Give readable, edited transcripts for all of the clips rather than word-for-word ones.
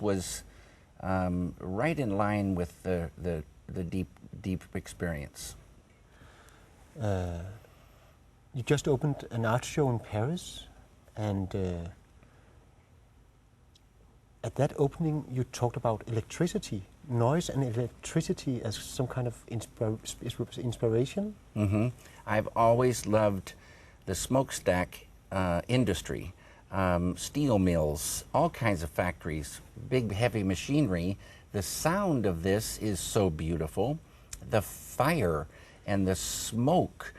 was right in line with the deep experience. You just opened an art show in Paris, and at that opening you talked about electricity, noise and electricity as some kind of inspiration. Mm-hmm. I've always loved the smokestack industry, steel mills, all kinds of factories, big heavy machinery. The sound of this is so beautiful. The fire and the smoke,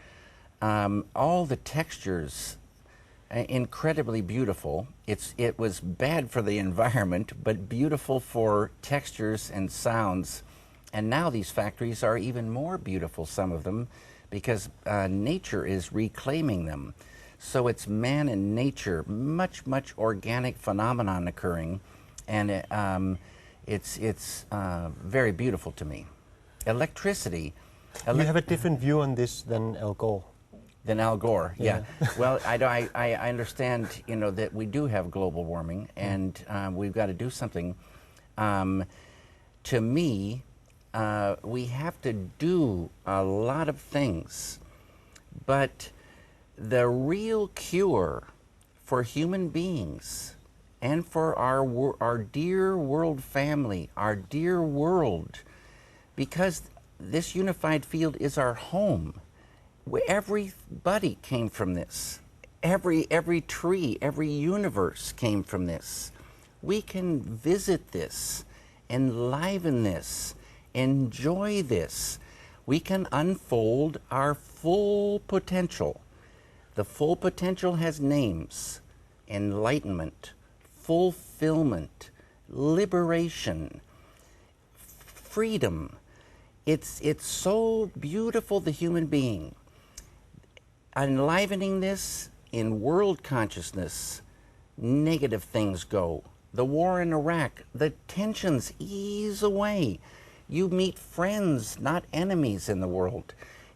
all the textures, incredibly beautiful. It was bad for the environment, but beautiful for textures and sounds. And now these factories are even more beautiful, some of them, because nature is reclaiming them. So it's man and nature, much organic phenomenon occurring, and it's very beautiful to me. Electricity. You have a different view on this than Al Gore. Than Al Gore, yeah. Well, I understand, you know, that we do have global warming, and we've got to do something. To me, we have to do a lot of things, but the real cure for human beings and for our dear world family, our dear world, because this unified field is our home. Everybody came from this. Every tree, every universe came from this. We can visit this, enliven this, enjoy this. We can unfold our full potential. The full potential has names: enlightenment, fulfillment, liberation, freedom. It's so beautiful, the human being. Enlivening this in world consciousness, negative things go. The war in Iraq, the tensions ease away. You meet friends, not enemies in the world.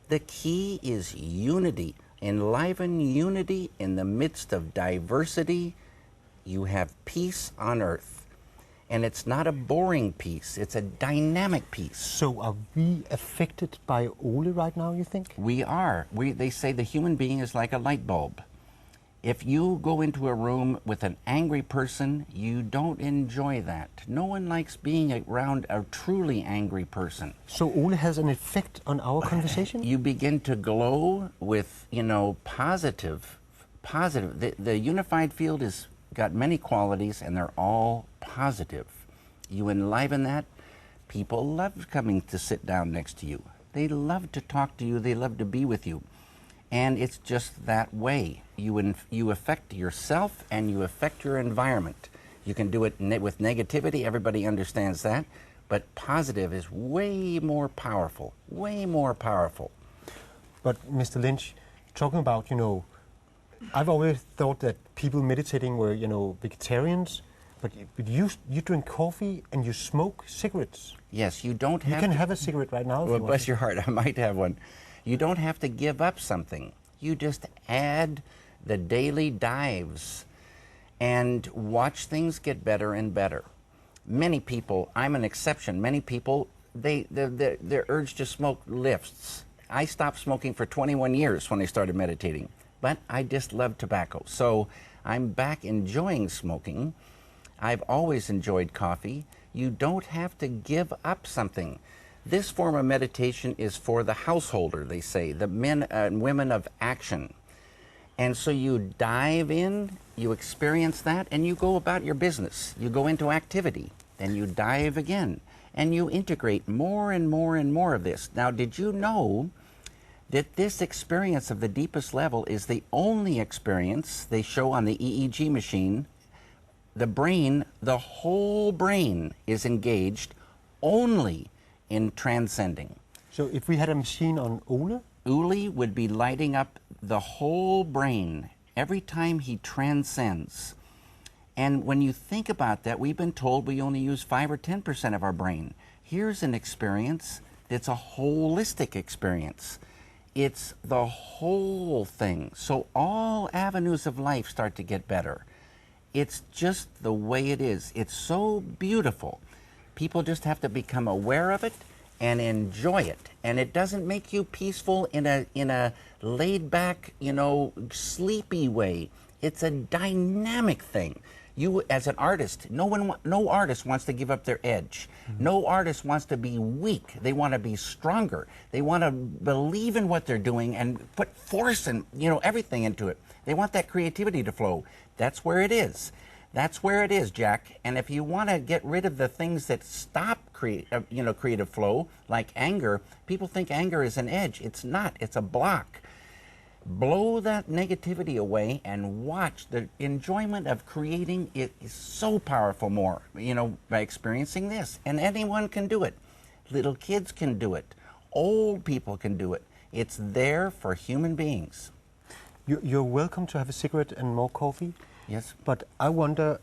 The key is unity. Enliven unity in the midst of diversity. You have peace on earth. And it's not a boring peace, it's a dynamic peace. So are we affected by Ole right now, you think? We are. They say the human being is like a light bulb. If you go into a room with an angry person, you don't enjoy that. No one likes being around a truly angry person. So Ole has an effect on our conversation? You begin to glow with, you know, positive. The unified field has got many qualities, and they're all positive. You enliven that, people love coming to sit down next to you. They love to talk to you, they love to be with you. And it's just that way. You affect yourself and you affect your environment. You can do it with negativity, everybody understands that, but positive is way more powerful, way more powerful. But Mr. Lynch, talking about, you know, I've always thought that people meditating were, you know, vegetarians, but you drink coffee and you smoke cigarettes. Yes, you don't have You can have a cigarette right now if well, you want bless to. your heart, I might have one. You don't have to give up something. You just add the daily dives and watch things get better and better. Many people, I'm an exception, many people, their urge to smoke lifts. I stopped smoking for 21 years when I started meditating. But I just love tobacco. So I'm back enjoying smoking. I've always enjoyed coffee. You don't have to give up something. This form of meditation is for the householder, they say, the men and women of action. And so you dive in, you experience that, and you go about your business. You go into activity, then you dive again, and you integrate more and more and more of this. Now, did you know that this experience of the deepest level is the only experience they show on the EEG machine? The brain, the whole brain, is engaged only in transcending. So if we had a machine on Ole? Ole would be lighting up the whole brain every time he transcends. And when you think about that, we've been told we only use 5 or 10% of our brain. Here's an experience that's a holistic experience. It's the whole thing. So all avenues of life start to get better. It's just the way it is. It's so beautiful. People just have to become aware of it and enjoy it. And it doesn't make you peaceful in a laid back, sleepy way. It's a dynamic thing. You, as an artist, no artist wants to give up their edge. Mm-hmm. No artist wants to be weak. They want to be stronger. They want to believe in what they're doing and put force and everything into it. They want that creativity to flow. That's where it is. That's where it is, Jack. And if you want to get rid of the things that stop creative flow, like anger, people think anger is an edge. It's not. It's a block. Blow that negativity away and watch. The enjoyment of creating it is so powerful more, by experiencing this. And anyone can do it. Little kids can do it. Old people can do it. It's there for human beings. You're welcome to have a cigarette and more coffee. Yes. But I wonder...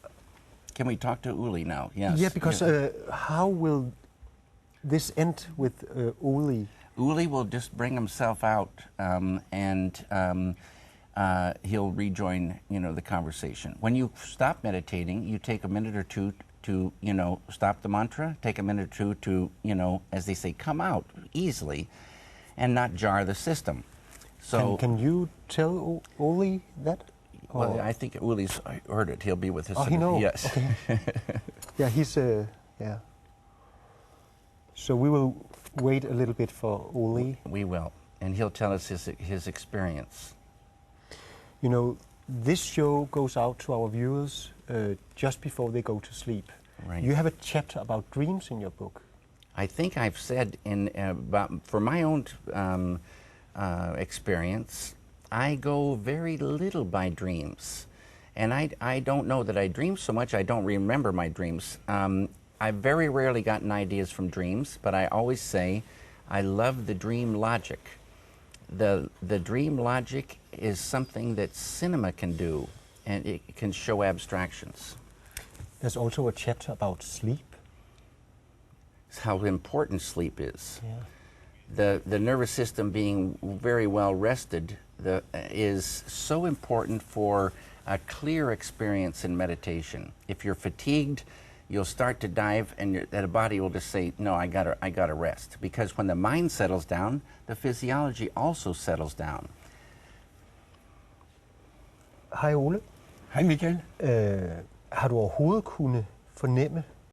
Can we talk to Uli now? Yes. Yeah, because how will this end with Uli? Uli will just bring himself out and he'll rejoin, the conversation. When you stop meditating, you take a minute or two to, stop the mantra, take a minute or two to, as they say, come out easily and not jar the system. So can you tell Uli that? Well, I think Uli's heard it. He'll be with us. Oh, he knows. Yes. Okay. Yeah, he's yeah. So we will wait a little bit for Uli. We will, and he'll tell us his experience. This show goes out to our viewers just before they go to sleep. Right. You have a chapter about dreams in your book. I think I've said for my own experience, I go very little by dreams. And I don't know that I dream so much, I don't remember my dreams. I've very rarely gotten ideas from dreams, but I always say I love the dream logic. The dream logic is something that cinema can do, and it can show abstractions. There's also a chapter about sleep. It's how important sleep is. Yeah. The nervous system being very well rested is so important for a clear experience in meditation. If you're fatigued, you'll start to dive, and the body will just say, "No, I gotta rest." Because when the mind settles down, the physiology also settles down. Hej Ole. Hej Mikael. Har du overhovedet kunne fornemme